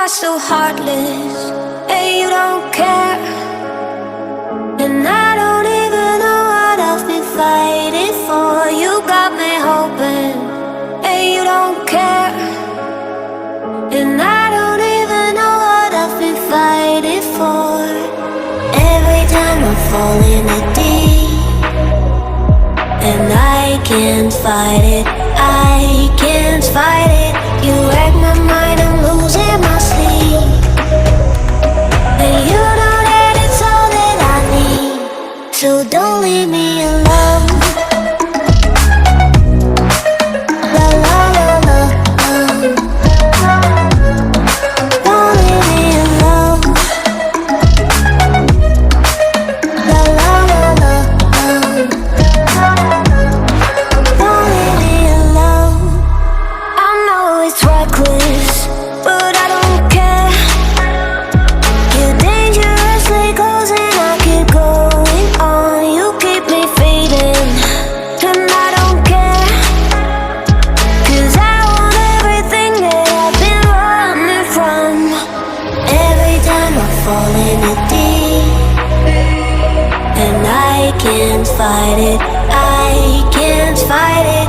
are so heartless, and you don't care. And I don't even know what I've been fighting for. You got me hoping, and you don't care. And I don't even know what I've been fighting for. Every time I fall in the deep, and I can't fight it, I can't fight it. You wreck my mind, I'm losing my sleep. And you know that it's all that I need, so don't leave me alone. La la la la, don't leave me alone. La la la la, don't leave me alone. I know it's reckless, but I don't care. You're dangerously close and I keep going on. You keep me fading, and I don't care. 'Cause I want everything that I've been running from. Every time I fall in the deep, and I can't fight it, I can't fight it.